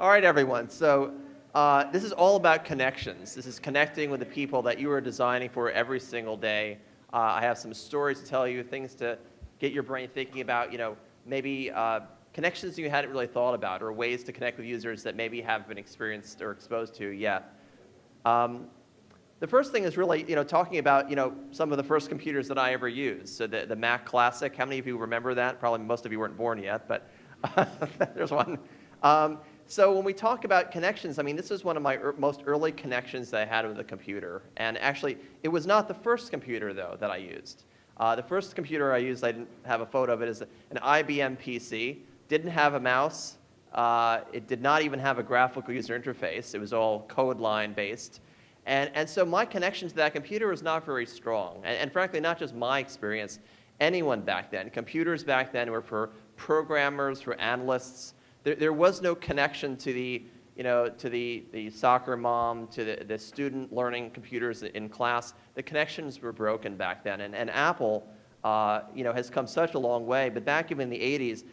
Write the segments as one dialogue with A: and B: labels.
A: All right, everyone. So this is all about connections. This is connecting with the people that you are designing for every single day. I have some stories to tell you, things to get your brain thinking about, maybe connections you hadn't really thought about, or ways to connect with users that maybe haven't been experienced or exposed to yet. The first thing is really, talking about, some of the first computers that I ever used. So the Mac Classic. How many of you remember that? Probably most of you weren't born yet, but there's one. So when we talk about connections, I mean, this is one of my most early connections that I had with a computer. And actually, it was not the first computer, though, that I used. The first computer I used, I didn't have a photo of it, is an IBM PC. Didn't have a mouse. It did not even have a graphical user interface. It was all code line based. And so my connection to that computer was not very strong. And frankly, not just my experience, anyone back then. Computers back then were for programmers, for analysts. There was no connection to the, to the soccer mom, to the student learning computers in class. The connections were broken back then. And Apple, has come such a long way. But back even in the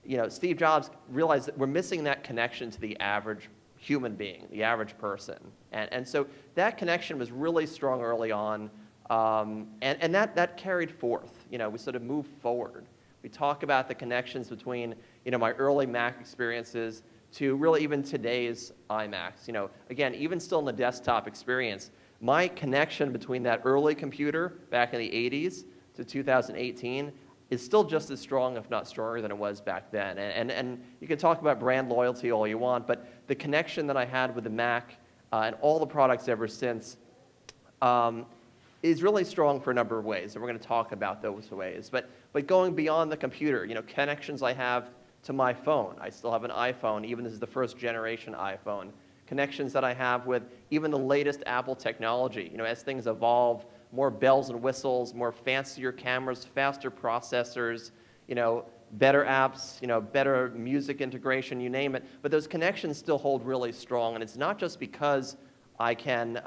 A: 80s, Steve Jobs realized that we're missing that connection to the average human being, the average person. And so that connection was really strong early on. And that carried forth. We sort of moved forward. We talk about the connections between, my early Mac experiences to really even today's iMacs. Again, even still in the desktop experience, my connection between that early computer back in the 80s to 2018 is still just as strong, if not stronger, than it was back then. And you can talk about brand loyalty all you want, but the connection that I had with the Mac and all the products ever since is really strong for a number of ways, and we're going to talk about those ways. But going beyond the computer, connections I have to my phone. I still have an iPhone, even this is the first generation iPhone. Connections that I have with even the latest Apple technology. As things evolve, more bells and whistles, more fancier cameras, faster processors, better apps, better music integration, you name it. But those connections still hold really strong, and it's not just because I can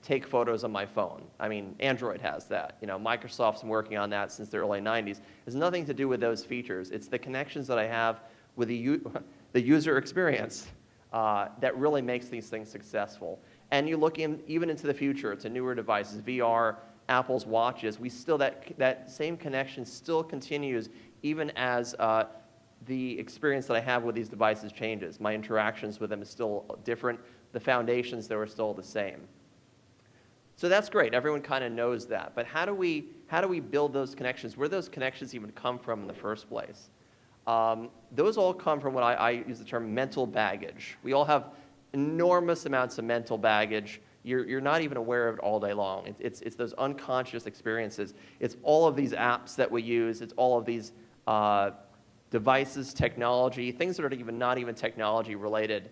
A: take photos on my phone. I mean, Android has that. Microsoft's been working on that since the early 90s. It has nothing to do with those features. It's the connections that I have with the user experience that really makes these things successful. And you look even into the future, to newer devices, VR, Apple's watches, that same connection still continues even as the experience that I have with these devices changes. My interactions with them is still different. The foundations, they were still the same. So that's great. Everyone kind of knows that. But how do we build those connections? Where do those connections even come from in the first place? Those all come from what I use the term mental baggage. We all have enormous amounts of mental baggage. You're not even aware of it all day long. It's those unconscious experiences. It's all of these apps that we use. It's all of these devices, technology, things that are not even technology related.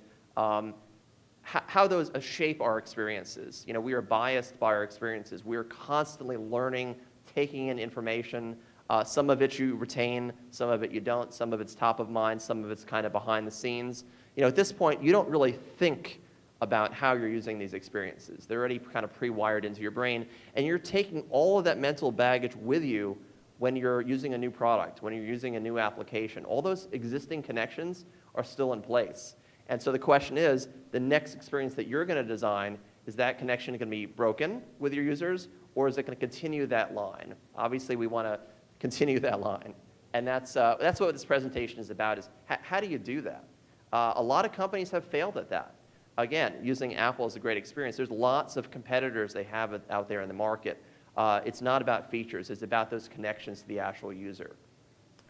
A: How those shape our experiences. We are biased by our experiences. We are constantly learning, taking in information. Some of it you retain, some of it you don't. Some of it's top of mind, some of it's kind of behind the scenes. At this point, you don't really think about how you're using these experiences. They're already kind of pre-wired into your brain, and you're taking all of that mental baggage with you when you're using a new product, when you're using a new application. All those existing connections are still in place. And so the question is, the next experience that you're going to design, is that connection going to be broken with your users, or is it going to continue that line? Obviously, we want to continue that line. And that's what this presentation is about, is how do you do that? A lot of companies have failed at that. Again, using Apple is a great experience. There's lots of competitors they have out there in the market. It's not about features. It's about those connections to the actual user.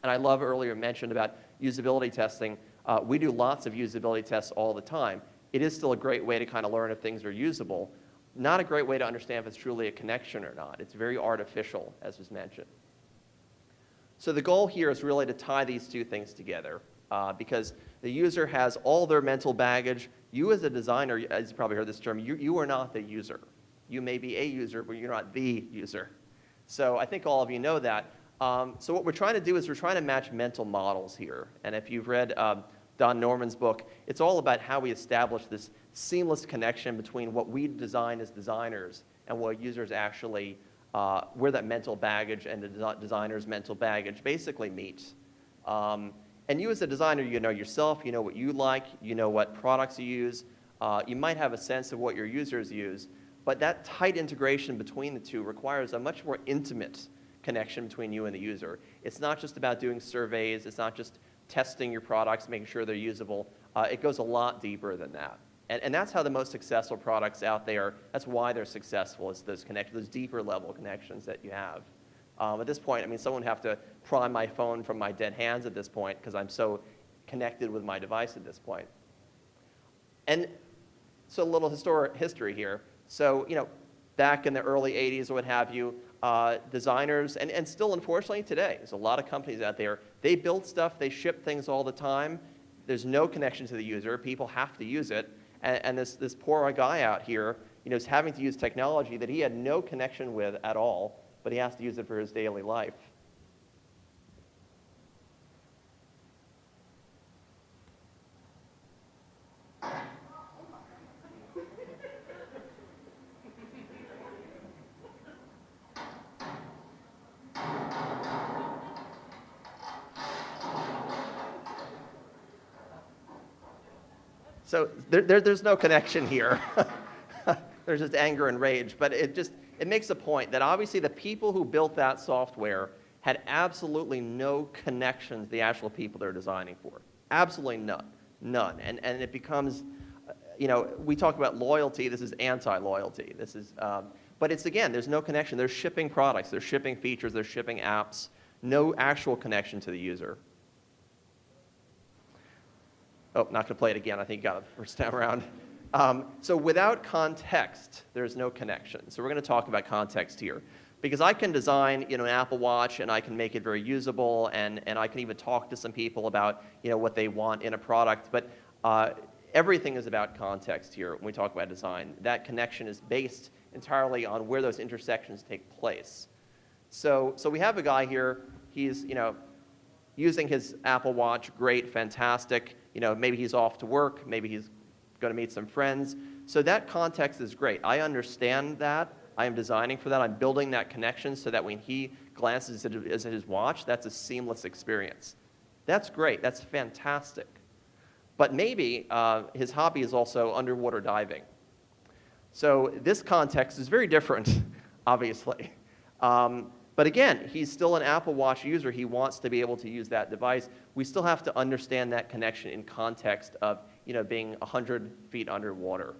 A: And I love earlier mentioned about usability testing. We do lots of usability tests all the time. It is still a great way to kind of learn if things are usable. Not a great way to understand if it's truly a connection or not. It's very artificial, as was mentioned. So the goal here is really to tie these two things together because the user has all their mental baggage. You as a designer, as you probably heard this term, you are not the user. You may be a user, but you're not the user. So I think all of you know that. So what we're trying to do is we're trying to match mental models here. And if you've read Don Norman's book, it's all about how we establish this seamless connection between what we design as designers and what users actually, where that mental baggage and the designer's mental baggage basically meet. And you as a designer, you know yourself, you know what you like, you know what products you use. You might have a sense of what your users use, but that tight integration between the two requires a much more intimate connection between you and the user. It's not just about doing surveys, it's not just testing your products, making sure they're usable. It goes a lot deeper than that. And that's how the most successful products out there, that's why they're successful, is those connections, those deeper level connections that you have. At this point, I mean, someone would have to pry my phone from my dead hands at this point because I'm so connected with my device at this point. And so a little history here. So, you know, back in the early 80s or what have you, designers, and still unfortunately today, there's a lot of companies out there, they build stuff, they ship things all the time. There's no connection to the user. People have to use it. And this poor guy out here, you know, is having to use technology that he had no connection with at all, but he has to use it for his daily life. So there's no connection here. There's just anger and rage, but it makes a point that obviously the people who built that software had absolutely no connection to the actual people they're designing for. Absolutely none. And it becomes, you know, we talk about loyalty, this is anti-loyalty. This is, but it's again, there's no connection. They're shipping products, they're shipping features, they're shipping apps, no actual connection to the user. Oh, not going to play it again. I think you got it the first time around. So without context, there's no connection. So we're going to talk about context here. Because I can design, you know, an Apple Watch, and I can make it very usable, and I can even talk to some people about, you know, what they want in a product. But everything is about context here when we talk about design. That connection is based entirely on where those intersections take place. So we have a guy here. He's, you know, using his Apple Watch, great, fantastic. You know, maybe he's off to work, maybe he's going to meet some friends. So that context is great. I understand that. I am designing for that. I'm building that connection so that when he glances at his watch, that's a seamless experience. That's great. That's fantastic. But maybe his hobby is also underwater diving. So this context is very different, obviously. But again, he's still an Apple Watch user. He wants to be able to use that device. We still have to understand that connection in context of, you know, being 100 feet underwater.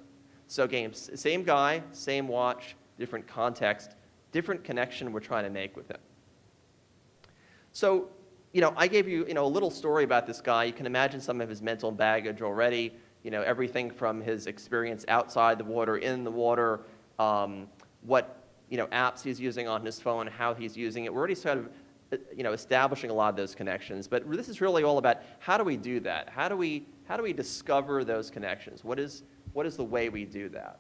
A: So again, same guy, same watch, different context, different connection we're trying to make with him. So, you know, I gave you, you know, a little story about this guy. You can imagine some of his mental baggage already. You know, everything from his experience outside the water, in the water, what, you know, apps he's using on his phone, how he's using it. We're already sort of, you know, establishing a lot of those connections. But this is really all about how do we do that? How do we discover those connections? What is the way we do that?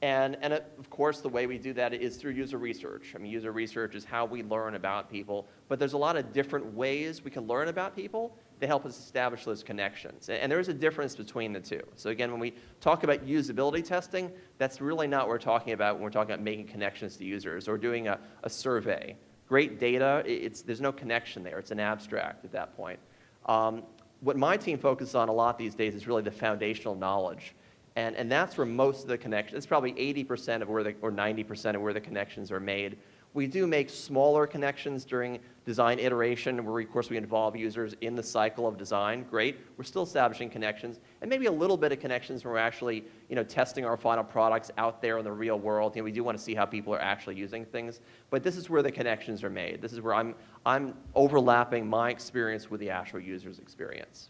A: And of course, the way we do that is through user research. I mean, user research is how we learn about people. But there's a lot of different ways we can learn about people to help us establish those connections. And there is a difference between the two. So again, when we talk about usability testing, that's really not what we're talking about when we're talking about making connections to users or doing a survey. Great data, there's no connection there. It's an abstract at that point. What my team focuses on a lot these days is really the foundational knowledge. And that's where most of the connections, it's probably 80% of where or 90% of where the connections are made. We do make smaller connections during design iteration where, of course, we involve users in the cycle of design. Great. We're still establishing connections. And maybe a little bit of connections when we're actually, you know, testing our final products out there in the real world. You know, we do want to see how people are actually using things. But this is where the connections are made. This is where I'm overlapping my experience with the actual user's experience.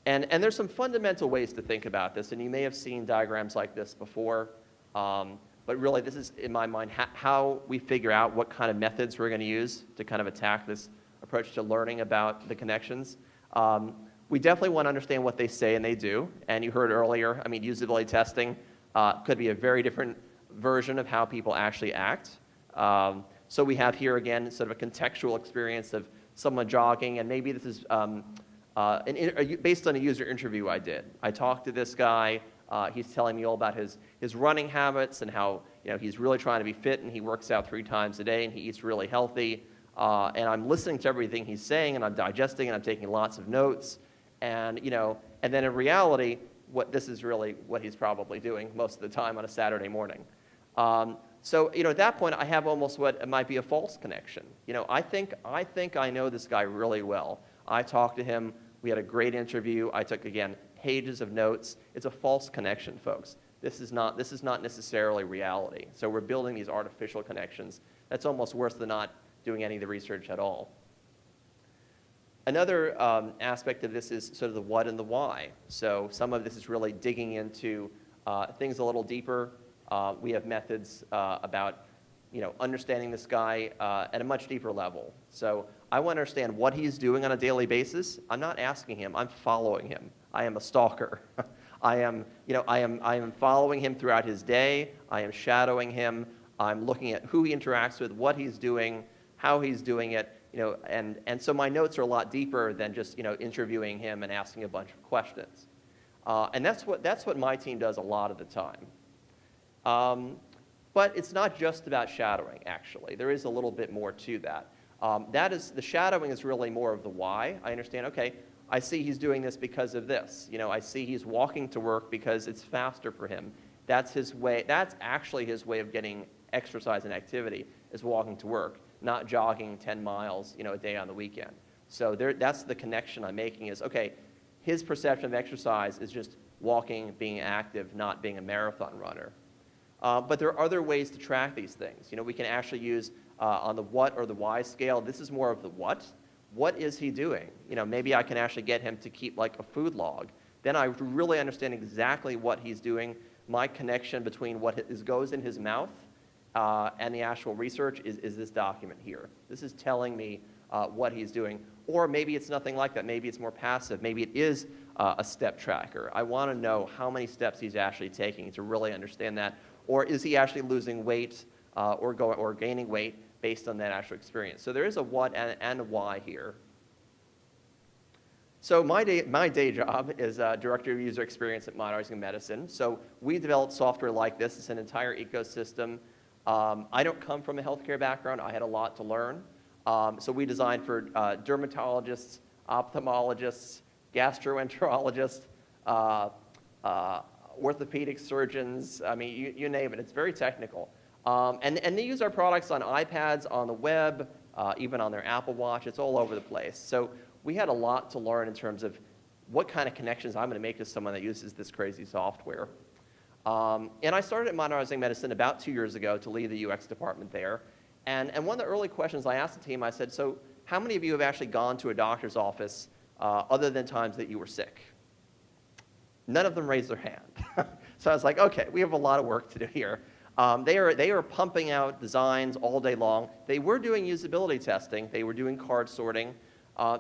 A: And there's some fundamental ways to think about this. And you may have seen diagrams like this before. But really, this is, in my mind, how we figure out what kind of methods we're going to use to kind of attack this approach to learning about the connections. We definitely want to understand what they say and they do. And you heard earlier, I mean, usability testing could be a very different version of how people actually act. So we have here, again, sort of a contextual experience of someone jogging. And maybe this is based on a user interview I did. I talked to this guy. He's telling me all about his running habits and how, you know, he's really trying to be fit and he works out 3 times a day and he eats really healthy. and I'm listening to everything he's saying, and I'm digesting, and I'm taking lots of notes, and and then in reality, this is really what he's probably doing most of the time on a Saturday morning. So at that point, I have almost what might be a false connection. I think I know this guy really well. I talked to him. We had a great interview. I took, again, pages of notes. It's a false connection, folks. This is not necessarily reality. So we're building these artificial connections. That's almost worse than not doing any of the research at all. Another aspect of this is sort of the what and the why. So some of this is really digging into things a little deeper. We have methods about understanding this guy at a much deeper level. So I want to understand what he's doing on a daily basis. I'm not asking him. I'm following him. I am a stalker. I am following him throughout his day. I am shadowing him. I'm looking at who he interacts with, what he's doing, how he's doing it. And so my notes are a lot deeper than just interviewing him and asking a bunch of questions. And that's what my team does a lot of the time. But it's not just about shadowing, actually. There is a little bit more to that. The shadowing is really more of the why. I understand, okay, I see he's doing this because of this. I see he's walking to work because it's faster for him. That's his way. That's actually his way of getting exercise and activity, is walking to work, not jogging 10 miles, a day on the weekend. So that's the connection I'm making is, okay, his perception of exercise is just walking, being active, not being a marathon runner. But there are other ways to track these things. We can actually use on the what or the why scale. This is more of the what. What is he doing? Maybe I can actually get him to keep like a food log. Then I really understand exactly what he's doing. My connection between what goes in his mouth and the actual research is this document here. This is telling me what he's doing. Or maybe it's nothing like that. Maybe it's more passive. Maybe it is a step tracker. I want to know how many steps he's actually taking to really understand that. Or is he actually losing weight or gaining weight based on that actual experience? So there is a what and a why here. So my day job is Director of User Experience at Modernizing Medicine. So we developed software like this. It's an entire ecosystem. I don't come from a healthcare background. I had a lot to learn. So we designed for dermatologists, ophthalmologists, gastroenterologists, orthopedic surgeons. I mean, you name it. It's very technical. And they use our products on iPads, on the web, even on their Apple Watch. It's all over the place. So we had a lot to learn in terms of what kind of connections I'm going to make to someone that uses this crazy software. And I started at Modernizing Medicine about 2 years ago to lead the UX department there. And one of the early questions I asked the team, I said, so how many of you have actually gone to a doctor's office other than times that you were sick? None of them raised their hand. So I was like, okay, we have a lot of work to do here. They are pumping out designs all day long. They were doing usability testing. They were doing card sorting.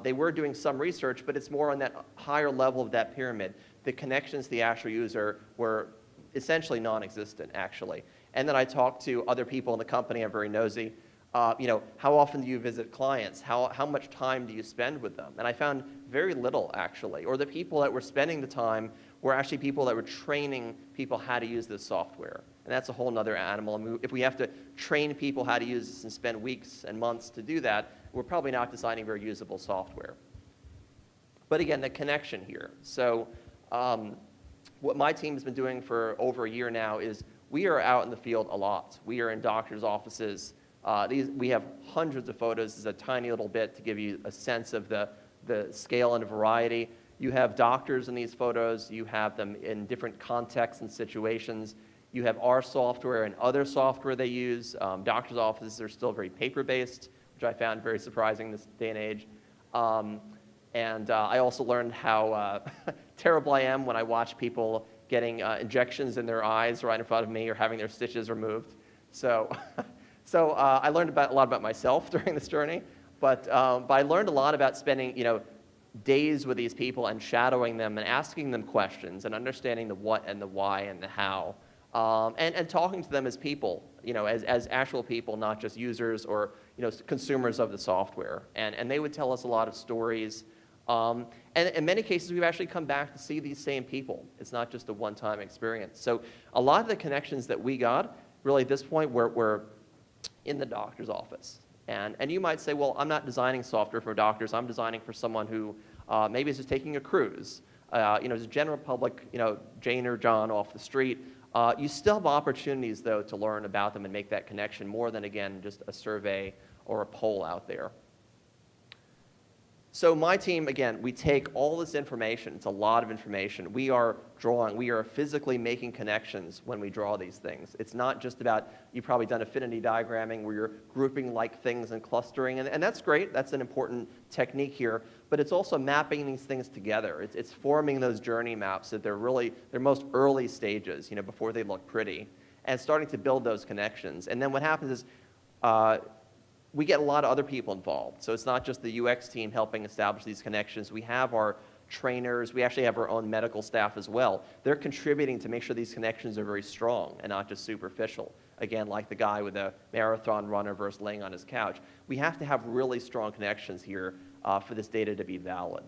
A: They were doing some research, but it's more on that higher level of that pyramid. The connections to the actual user were essentially non-existent, actually. And then I talked to other people in the company. I'm very nosy. How often do you visit clients? How much time do you spend with them? And I found very little, actually. Or the people that were spending the time were actually people that were training people how to use this software. And that's a whole other animal. I mean, if we have to train people how to use this and spend weeks and months to do that, we're probably not designing very usable software. But again, the connection here. So what my team has been doing for over a year now is we are out in the field a lot. We are in doctors' offices. We have hundreds of photos. This is a tiny little bit to give you a sense of the scale and variety. You have doctors in these photos. You have them in different contexts and situations. You have our software and other software they use. Doctors' offices are still very paper-based, which I found very surprising this day and age. I also learned how terrible I am when I watch people getting injections in their eyes right in front of me or having their stitches removed. So I learned a lot about myself during this journey, but I learned a lot about spending days with these people and shadowing them and asking them questions and understanding the what and the why and the how, and talking to them as people, as actual people, not just users or consumers of the software. And they would tell us a lot of stories. And in many cases, we've actually come back to see these same people. It's not just a one-time experience. So a lot of the connections that we got, really at this point, were in the doctor's office. And you might say, well, I'm not designing software for doctors. I'm designing for someone who maybe is just taking a cruise. As a general public, Jane or John off the street. You still have opportunities, though, to learn about them and make that connection more than, again, just a survey or a poll out there. So my team, again, we take all this information. It's a lot of information. We are physically making connections when we draw these things. It's not just about, you've probably done affinity diagramming where you're grouping like things and clustering, and that's great. That's an important technique here. But it's also mapping these things together. It's forming those journey maps that they're most early stages, before they look pretty, and starting to build those connections. And then what happens is, we get a lot of other people involved. So it's not just the UX team helping establish these connections. We have our trainers. We actually have our own medical staff as well. They're contributing to make sure these connections are very strong and not just superficial. Again, like the guy with the marathon runner versus laying on his couch. We have to have really strong connections here for this data to be valid.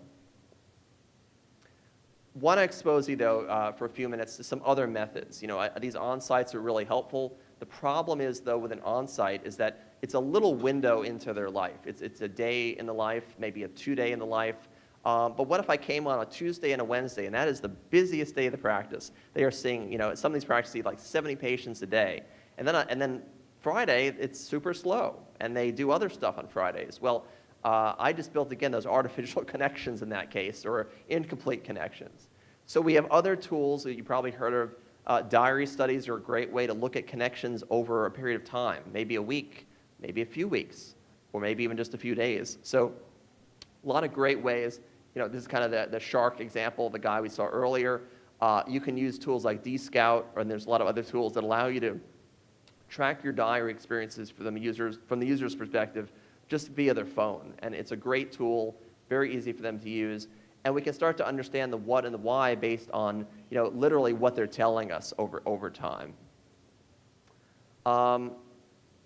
A: Want to expose you, though, for a few minutes to some other methods. These on-sites are really helpful. The problem is, though, with an on-site is that it's a little window into their life. It's a day in the life, maybe a 2-day in the life. But what if I came on a Tuesday and a Wednesday, and that is the busiest day of the practice? They are seeing, some of these practices see like 70 patients a day. And then Friday, it's super slow, and they do other stuff on Fridays. Well, I just built, again, those artificial connections in that case, or incomplete connections. So we have other tools that you probably heard of. Diary studies are a great way to look at connections over a period of time, maybe a week, maybe a few weeks, or maybe even just a few days. So a lot of great ways. This is kind of the shark example, the guy we saw earlier. You can use tools like DScout, and there's a lot of other tools that allow you to track your diary experiences from the user's perspective, just via their phone. And it's a great tool, very easy for them to use. And we can start to understand the what and the why based on, literally what they're telling us over time.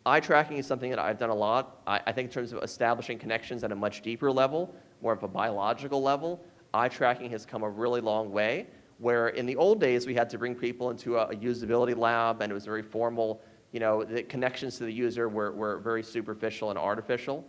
A: Eye tracking is something that I've done a lot. I think in terms of establishing connections at a much deeper level, more of a biological level, eye tracking has come a really long way, where in the old days we had to bring people into a usability lab, and it was very formal. The connections to the user were very superficial and artificial.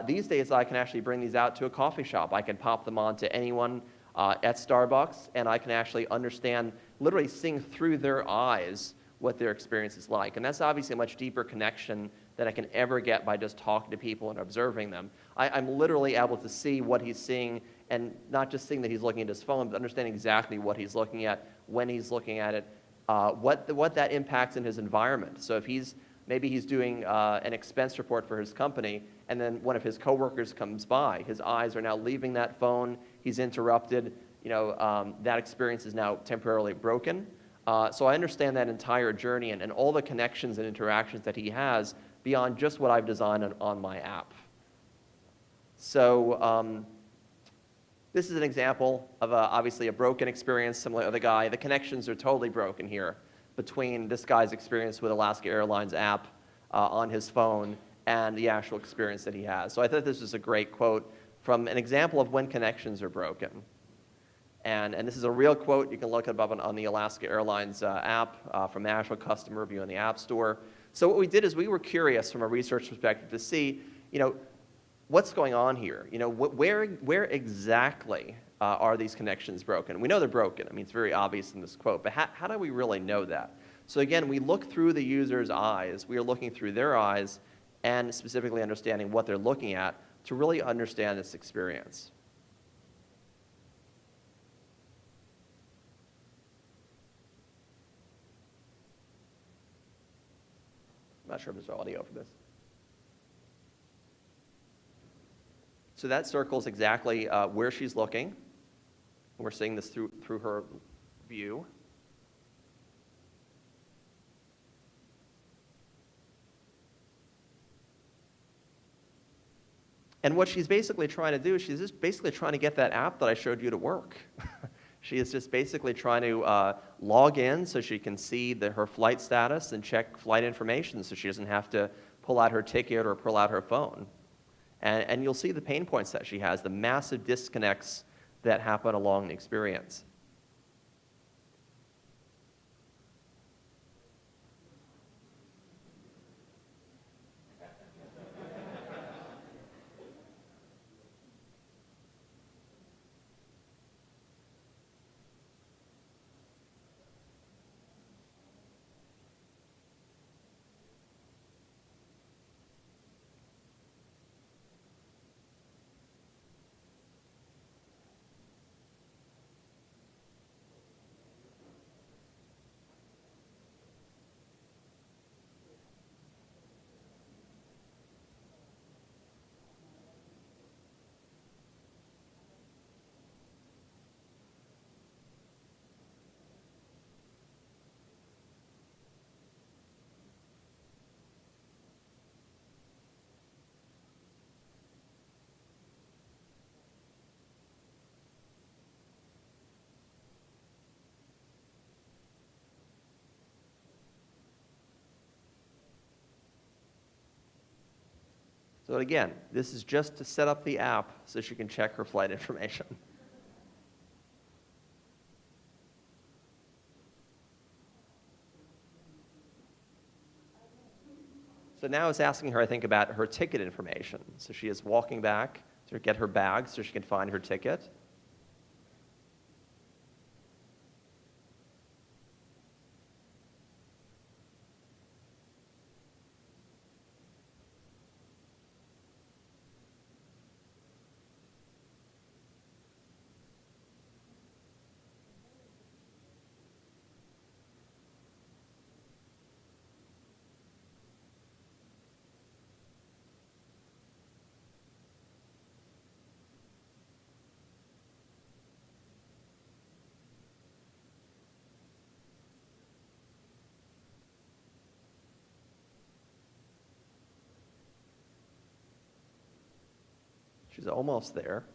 A: These days I can actually bring these out to a coffee shop. I can pop them on to anyone at Starbucks, and I can actually understand, literally seeing through their eyes what their experience is like. And that's obviously a much deeper connection than I can ever get by just talking to people and observing them. I'm literally able to see what he's seeing, and not just seeing that he's looking at his phone, but understanding exactly what he's looking at, when he's looking at it, what that impacts in his environment. So if maybe he's doing an expense report for his company, and then one of his coworkers comes by, his eyes are now leaving that phone, he's interrupted, that experience is now temporarily broken. So I understand that entire journey and all the connections and interactions that he has beyond just what I've designed on my app. So this is an example of obviously a broken experience similar to the guy. The connections are totally broken here between this guy's experience with Alaska Airlines app on his phone and the actual experience that he has. So I thought this was a great quote from an example of when connections are broken. And this is a real quote. You can look it up on the Alaska Airlines app from the actual customer review in the App Store. So what we did is we were curious from a research perspective to see, what's going on here? Where exactly are these connections broken? We know they're broken. I mean, it's very obvious in this quote. But how do we really know that? So again, we look through the user's eyes. We are looking through their eyes and specifically understanding what they're looking at to really understand this experience. I'm not sure if there's audio for this. So that circles exactly where she's looking. We're seeing this through her view. And what she's basically trying to do is she's just basically trying to get that app that I showed you to work. She is just basically trying to log in so she can see her flight status and check flight information so she doesn't have to pull out her ticket or pull out her phone. And you'll see the pain points that she has, the massive disconnects that happen along the experience. So again, this is just to set up the app so she can check her flight information. So now it's asking her, I think, about her ticket information. So she is walking back to get her bag so she can find her ticket. She's almost there.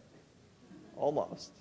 A: Almost.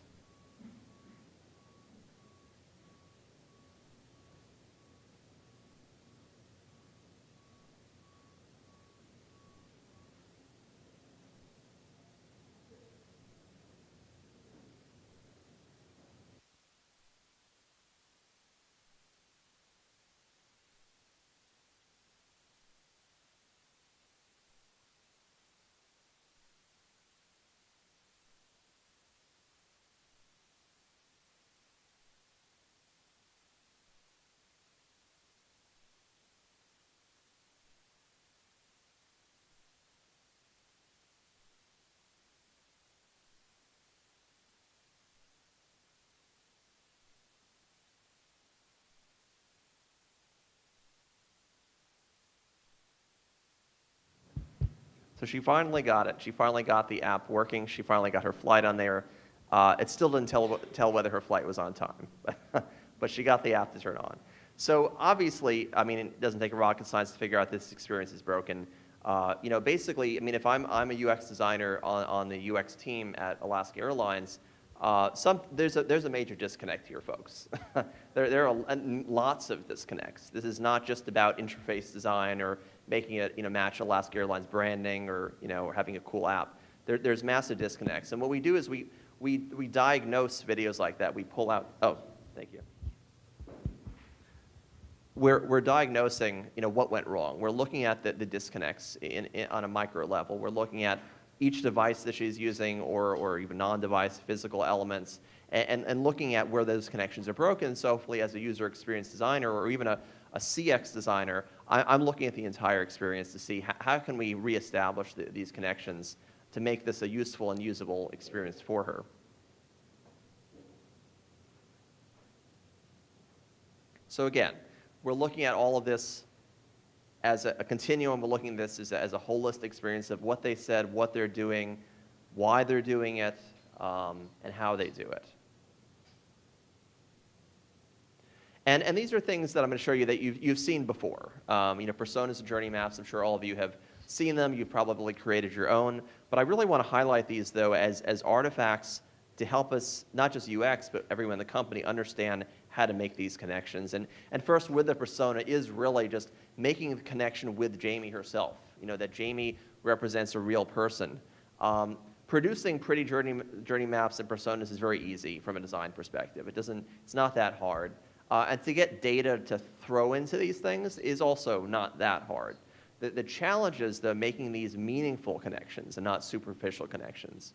A: So she finally got it. She finally got the app working. She finally got her flight on there. It still didn't tell whether her flight was on time, but she got the app to turn on. So obviously, I mean, it doesn't take a rocket science to figure out this experience is broken. Basically, I mean, if I'm a UX designer on the UX team at Alaska Airlines, there's a major disconnect here, folks. there are lots of disconnects. This is not just about interface design or making it match Alaska Airlines branding or or having a cool app. There's massive disconnects, and what we do is we diagnose videos like that. We pull out. Oh, thank you. We're diagnosing what went wrong. We're looking at the disconnects on a micro level. We're looking at each device that she's using or even non-device physical elements and looking at where those connections are broken. So hopefully as a user experience designer or even a CX designer, I'm looking at the entire experience to see how can we reestablish these connections to make this a useful and usable experience for her. So again, we're looking at all of this as a continuum. We're looking at this as a holistic experience of what they said, what they're doing, why they're doing it, and how they do it. And these are things that I'm going to show you that you've seen before. Personas and journey maps, I'm sure all of you have seen them. You've probably created your own. But I really want to highlight these, though, as artifacts to help us, not just UX, but everyone in the company, understand how to make these connections. And first, with the persona is really just making the connection with Jamie herself, that Jamie represents a real person. Producing pretty journey maps and personas is very easy from a design perspective. It's not that hard. And to get data to throw into these things is also not that hard. The challenge is, though, making these meaningful connections and not superficial connections.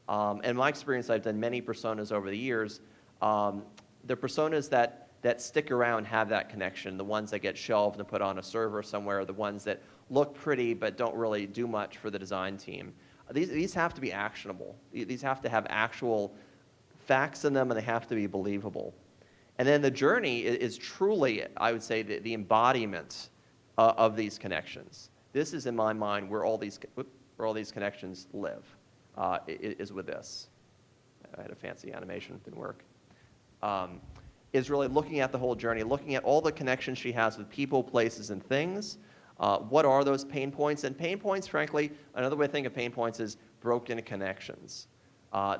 A: In my experience, I've done many personas over the years. The personas that stick around have that connection. The ones that get shelved and put on a server somewhere, the ones that look pretty but don't really do much for the design team. These have to be actionable. These have to have actual facts in them, and they have to be believable. And then the journey is truly, I would say, the embodiment of these connections. This is, in my mind, where all these connections live, is with this. I had a fancy animation, didn't work. Is really looking at the whole journey, looking at all the connections she has with people, places, and things. What are those pain points? And pain points, frankly, another way to think of pain points is broken connections.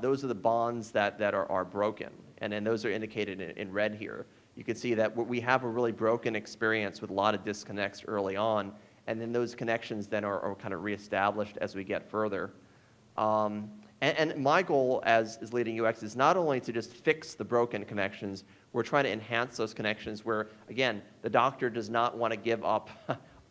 A: Those are the bonds that are broken, and then those are indicated in red here. You can see that we have a really broken experience with a lot of disconnects early on, and then those connections then are kind of reestablished as we get further. And my goal as leading UX is not only to just fix the broken connections, we're trying to enhance those connections where, again, the doctor does not want to give up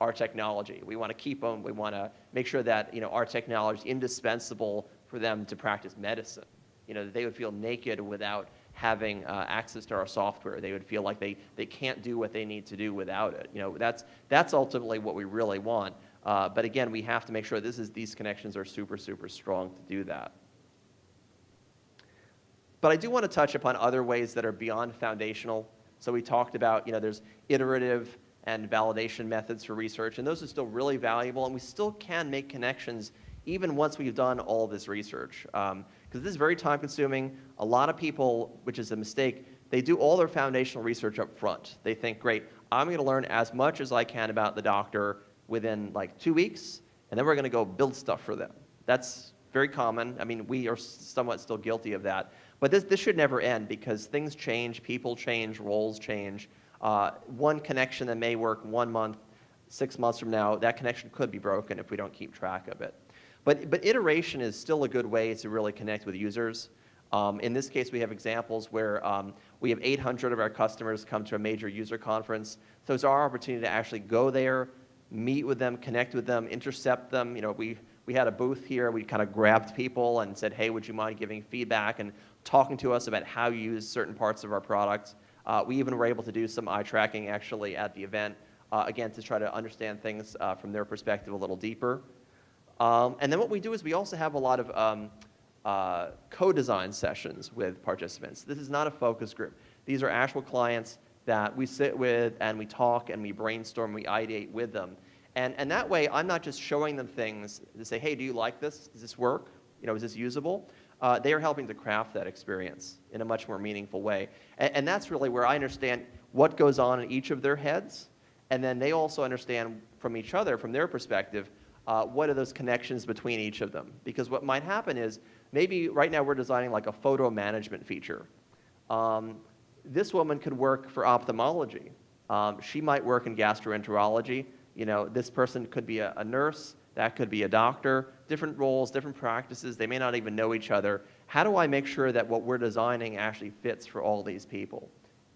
A: our technology. We want to keep them. We want to make sure that our technology is indispensable for them to practice medicine. That they would feel naked without having access to our software. They would feel like they can't do what they need to do without it. That's ultimately what we really want. But again, we have to make sure these connections are super, super strong to do that. But I do want to touch upon other ways that are beyond foundational. So we talked about, there's iterative and validation methods for research, and those are still really valuable, and we still can make connections even once we've done all this research. Because this is very time-consuming. A lot of people, which is a mistake, they do all their foundational research up front. They think, great, I'm going to learn as much as I can about the doctor within like 2 weeks, and then we're going to go build stuff for them. That's very common. I mean, we are somewhat still guilty of that. But this should never end because things change, people change, roles change. One connection that may work 1 month, 6 months from now, that connection could be broken if we don't keep track of it. But iteration is still a good way to really connect with users. In this case, we have examples where we have 800 of our customers come to a major user conference. So it's our opportunity to actually go there, meet with them, connect with them, intercept them. We had a booth here. We kind of grabbed people and said, hey, would you mind giving feedback and talking to us about how you use certain parts of our products. We even were able to do some eye tracking actually at the event, again, to try to understand things from their perspective a little deeper. And then what we do is we also have a lot of co-design sessions with participants. This is not a focus group. These are actual clients that we sit with and we talk and we brainstorm, we ideate with them. And that way, I'm not just showing them things to say, hey, do you like this? Does this work? Is this usable? They are helping to craft that experience in a much more meaningful way. And that's really where I understand what goes on in each of their heads. And then they also understand from each other, from their perspective, what are those connections between each of them. Because what might happen is maybe right now we're designing like a photo management feature. This woman could work for ophthalmology. She might work in gastroenterology. This person could be a nurse. That could be a doctor, different roles, different practices. They may not even know each other. How do I make sure that what we're designing actually fits for all these people?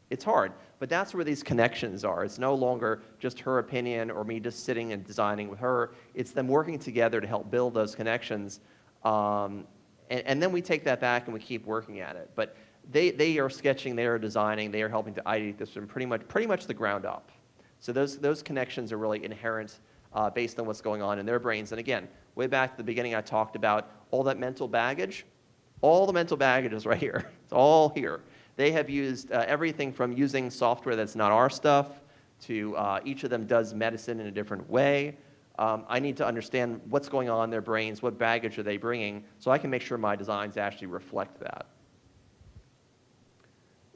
A: It's hard, but that's where these connections are. It's no longer just her opinion or me just sitting and designing with her. It's them working together to help build those connections. And then we take that back and we keep working at it. But they are sketching, they are designing, they are helping to ideate this from pretty much the ground up. So those connections are really inherent based on what's going on in their brains. And again, way back at the beginning, I talked about all that mental baggage. All the mental baggage is right here. It's all here. They have used everything from using software that's not our stuff to each of them does medicine in a different way. I need to understand what's going on in their brains, what baggage are they bringing, so I can make sure my designs actually reflect that.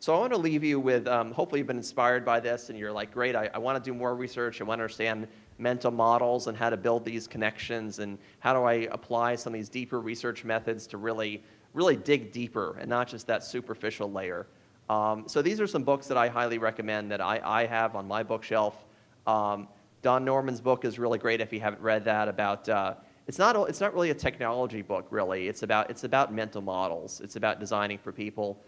A: So I want to leave you with, hopefully you've been inspired by this and you're like, great, I want to do more research. I want to understand mental models and how to build these connections and how do I apply some of these deeper research methods to really dig deeper and not just that superficial layer. So these are some books that I highly recommend that I have on my bookshelf. Don Norman's book is really great if you haven't read that about, it's not really a technology book really, it's about mental models. It's about designing for people.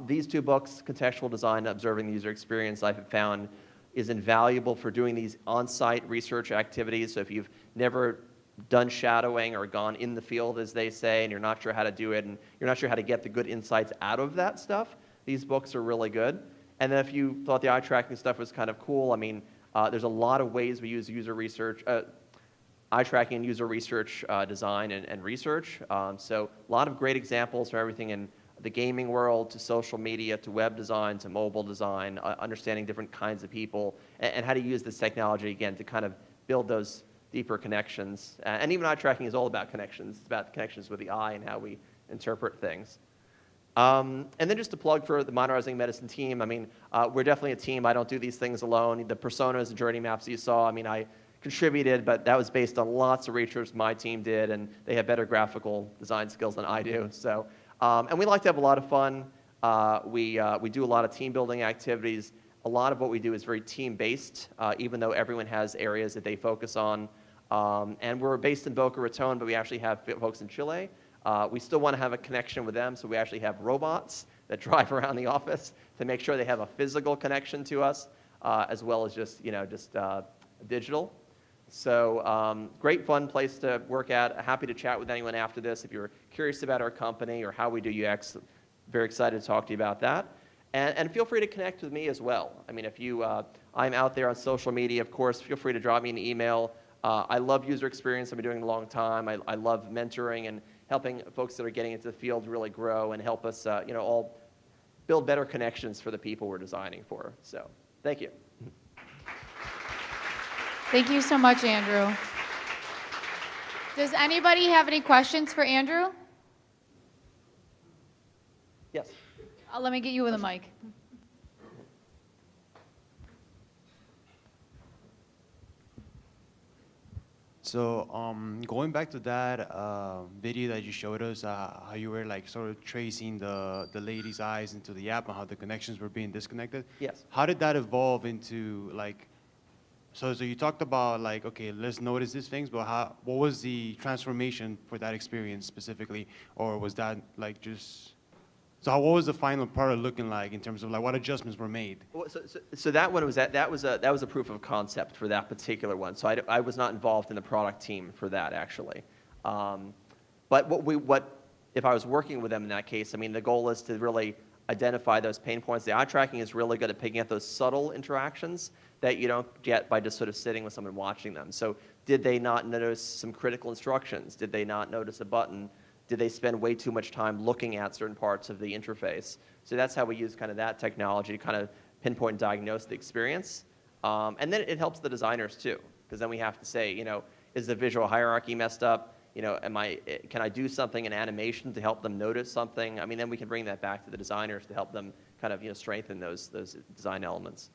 A: These two books, Contextual Design and Observing the User Experience, I've found is invaluable for doing these on-site research activities. So if you've never done shadowing or gone in the field, as they say, and you're not sure how to do it, and you're not sure how to get the good insights out of that stuff, these books are really good. And then if you thought the eye tracking stuff was kind of cool, I mean, there's a lot of ways we use user research, eye tracking and user research design and research. So a lot of great examples from everything in the gaming world to social media to web design to mobile design, understanding different kinds of people, and how to use this technology, again, to kind of build those deeper connections. And even eye tracking is all about connections. It's about connections with the eye and how we interpret things. And then just to plug for the Modernizing Medicine team, I mean, we're definitely a team. I don't do these things alone. The personas and journey maps you saw, I mean, I contributed, but that was based on lots of research my team did, and they have better graphical design skills than I do. So, and we like to have a lot of fun. We do a lot of team building activities. a lot of what we do is very team-based, even though everyone has areas that they focus on. And we're based in Boca Raton, but we actually have folks in Chile. We still want to have a connection with them, so we actually have robots that drive around the office to make sure they have a physical connection to us, as well as just, digital. So great, fun place to work at. Happy to chat with anyone after this. If you're curious about our company or how we do UX, very excited to talk to you about that. And feel free to connect with me as well. I mean, if you, I'm out there on social media, of course, feel free to drop me an email. I love user experience. I've been doing it a long time. I love mentoring and helping folks that are getting into the field really grow and help us, all build better connections for the people we're designing for. So thank you.
B: Thank you so much, Andrew. Does anybody have any questions for Andrew?
A: Yes.
B: Let me get you with a mic.
C: So going back to that video that you showed us, how you were like sort of tracing the lady's eyes into the app and how the connections were being disconnected.
A: Yes.
C: How did that evolve into like, so you talked about like, okay, let's notice these things, but what was the transformation for that experience specifically? Or was that like just, so what was the final product looking like in terms of like what adjustments were made?
A: Well, so that one was that was a proof of concept for that particular one. So I was not involved in the product team for that actually. But what if I was working with them in that case? I mean, the goal is to really identify those pain points. The eye tracking is really good at picking up those subtle interactions that you don't get by just sort of sitting with someone watching them. So did they not notice some critical instructions? Did they not notice a button? Did they spend way too much time looking at certain parts of the interface? So that's how we use kind of that technology to kind of pinpoint and diagnose the experience. And then it helps the designers too, because then we have to say, is the visual hierarchy messed up? Can I do something in animation to help them notice something? I mean, then we can bring that back to the designers to help them kind of strengthen those design elements.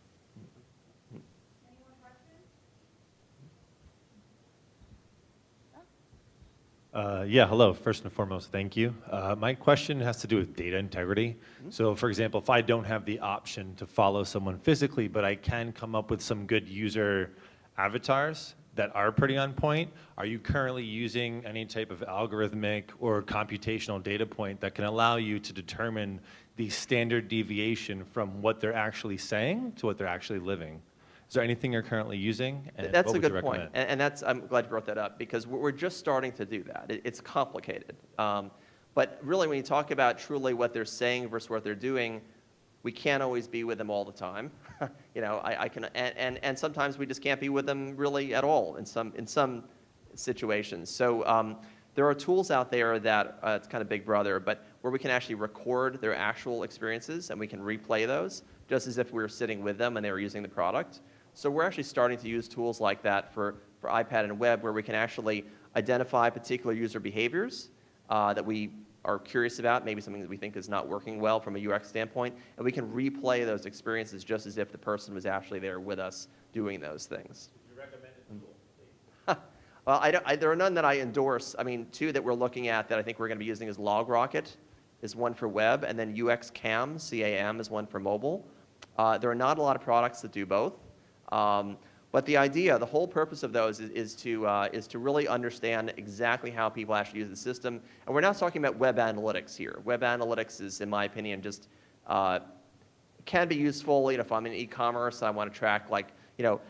D: Yeah, hello. First and foremost, thank you. My question has to do with data integrity. Mm-hmm. So for example, if I don't have the option to follow someone physically, but I can come up with some good user avatars that are pretty on point, are you currently using any type of algorithmic or computational data point that can allow you to determine the standard deviation from what they're actually saying to what they're actually living? Is there anything you're currently using? And
A: that's a good point. And I'm glad you brought that up because we're just starting to do that. It's complicated. But really, when you talk about truly what they're saying versus what they're doing, we can't always be with them all the time. I can, and sometimes we just can't be with them really at all in some situations. So there are tools out there that it's kind of Big Brother, but where we can actually record their actual experiences and we can replay those just as if we were sitting with them and they were using the product. So we're actually starting to use tools like that for iPad and web where we can actually identify particular user behaviors that we are curious about, maybe something that we think is not working well from a UX standpoint, and we can replay those experiences just as if the person was actually there with us doing those things.
D: Would you recommend a tool?
A: Well, there are none that I endorse. I mean, two that we're looking at that I think we're going to be using is LogRocket, is one for web, and then UXCam, C-A-M, is one for mobile. There are not a lot of products that do both. But the idea, the whole purpose of those is to really understand exactly how people actually use the system. And we're not talking about web analytics here. Web analytics is, in my opinion, just can be useful. If I'm in e-commerce, I want to track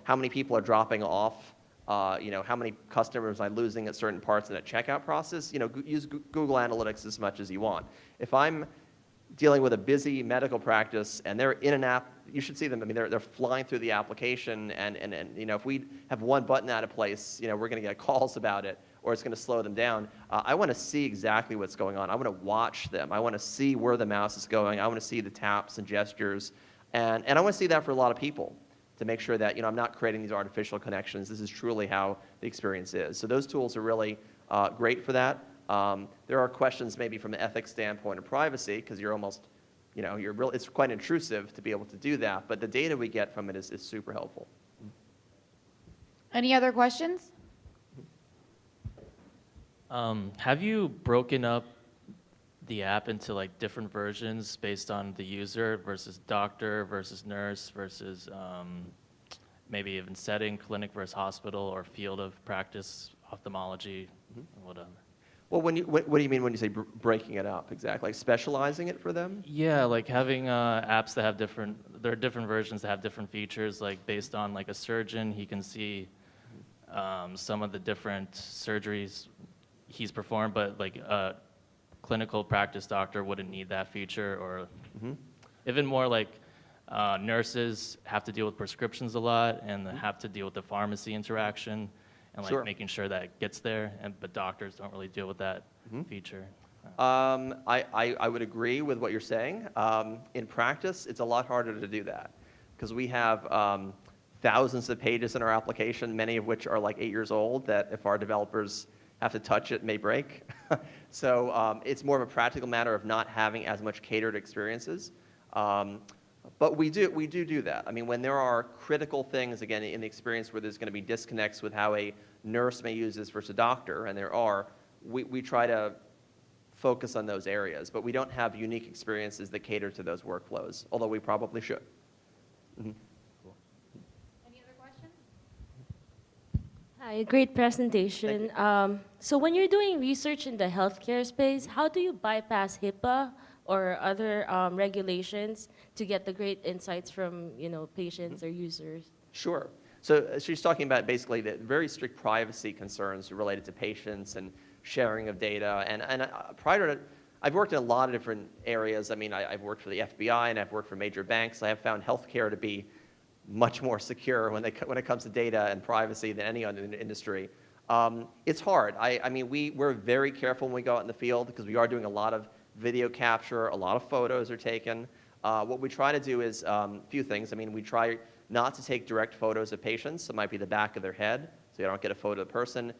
A: how many people are dropping off. How many customers I'm losing at certain parts in a checkout process. Use Google Analytics as much as you want. If I'm dealing with a busy medical practice and they're in an app, you should see them. I mean, they're flying through the application, and if we have one button out of place, we're going to get calls about it, or it's going to slow them down. I want to see exactly what's going on. I want to watch them. I want to see where the mouse is going. I want to see the taps and gestures, and I want to see that for a lot of people to make sure that I'm not creating these artificial connections. This is truly how the experience is. So those tools are really great for that. There are questions maybe from an ethics standpoint of privacy, because you're almost, it's quite intrusive to be able to do that, but the data we get from it is super helpful.
B: Any other questions?
E: Have you broken up the app into like different versions based on the user versus doctor versus nurse versus maybe even setting, clinic versus hospital or field of practice, ophthalmology, whatever.
A: Well, what do you mean when you say breaking it up exactly? Like specializing it for them?
E: Yeah, like having apps that have there are different versions that have different features, like based on like a surgeon, he can see some of the different surgeries he's performed, but like a clinical practice doctor wouldn't need that feature, or even more like nurses have to deal with prescriptions a lot and have to deal with the pharmacy interaction and like making sure that it gets there, but doctors don't really deal with that feature.
A: I would agree with what you're saying. In practice, it's a lot harder to do that because we have thousands of pages in our application, many of which are like 8 years old, that if our developers have to touch it, may break. So it's more of a practical matter of not having as much catered experiences. But we do that. I mean, when there are critical things, again, in the experience where there's going to be disconnects with how a nurse may use this versus a doctor, and there are, we try to focus on those areas. But we don't have unique experiences that cater to those workflows, although we probably should.
B: Any other questions?
F: Hi, great presentation. So when you're doing research in the healthcare space, how do you bypass HIPAA or other regulations to get the great insights from patients or users?
A: Sure. So she's talking about basically the very strict privacy concerns related to patients and sharing of data. And prior to, I've worked in a lot of different areas. I mean, I've worked for the FBI and I've worked for major banks. I have found healthcare to be much more secure when it comes to data and privacy than any other industry. It's hard. I mean, we're very careful when we go out in the field because we are doing a lot of video capture, a lot of photos are taken. What we try to do is a few things. I mean, we try not to take direct photos of patients. So it might be the back of their head, so you don't get a photo of the person.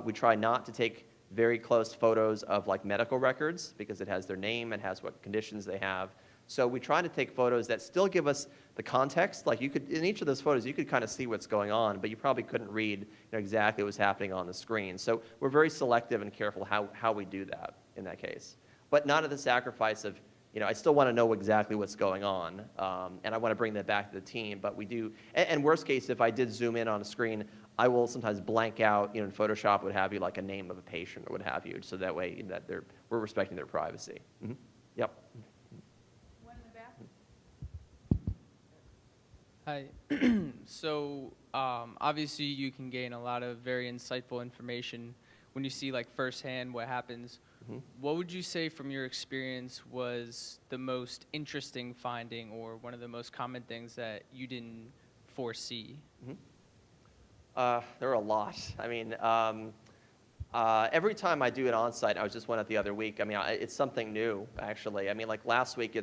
A: We try not to take very close photos of like medical records because it has their name, it has what conditions they have. So we try to take photos that still give us the context. Like you could, in each of those photos, you could kind of see what's going on, but you probably couldn't read exactly what was happening on the screen. So we're very selective and careful how we do that in that case. But not at the sacrifice of, I still want to know exactly what's going on, and I want to bring that back to the team, but we do, and worst case, if I did zoom in on a screen, I will sometimes blank out, in Photoshop would have you like a name of a patient or what have you, so that way that we're respecting their privacy. Yep.
B: One in the back.
G: Hi. So obviously you can gain a lot of very insightful information when you see like firsthand what happens. What would you say from your experience was the most interesting finding or one of the most common things that you didn't foresee?
A: There are a lot. I mean, every time I do an on-site, I was just one at the other week. I mean, it's something new, actually. I mean, like last week,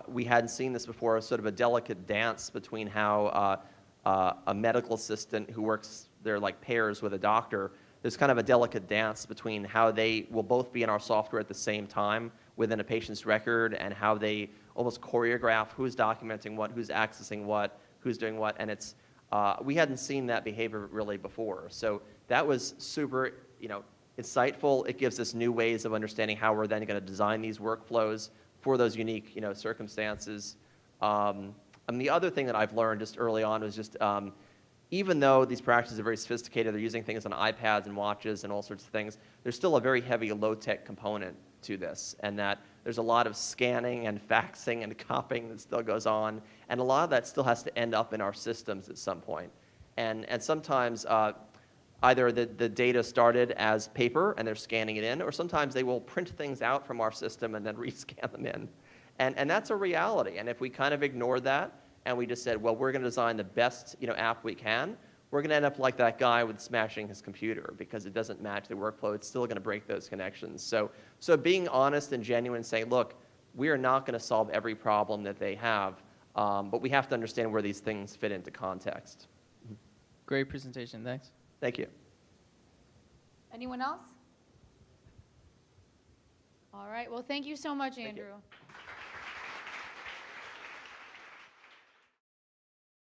A: we hadn't seen this before, sort of a delicate dance between how a medical assistant who works, they're like pairs with a doctor, there's kind of a delicate dance between how they will both be in our software at the same time within a patient's record and how they almost choreograph who's documenting what, who's accessing what, who's doing what, and it's, we hadn't seen that behavior really before. So that was super, insightful. It gives us new ways of understanding how we're then going to design these workflows for those unique, circumstances. And the other thing that I've learned just early on was just, even though these practices are very sophisticated, they're using things on iPads and watches and all sorts of things, there's still a very heavy low-tech component to this, and that there's a lot of scanning and faxing and copying that still goes on, and a lot of that still has to end up in our systems at some point. And sometimes either the data started as paper and they're scanning it in, or sometimes they will print things out from our system and then rescan them in. And that's a reality, and if we kind of ignore that, and we just said, well, we're going to design the best app we can, we're going to end up like that guy with smashing his computer because it doesn't match the workflow. It's still going to break those connections. So being honest and genuine, saying, look, we are not going to solve every problem that they have, but we have to understand where these things fit into context.
G: Great presentation. Thanks.
A: Thank you.
B: Anyone else? All right. Well, thank you so much, Andrew.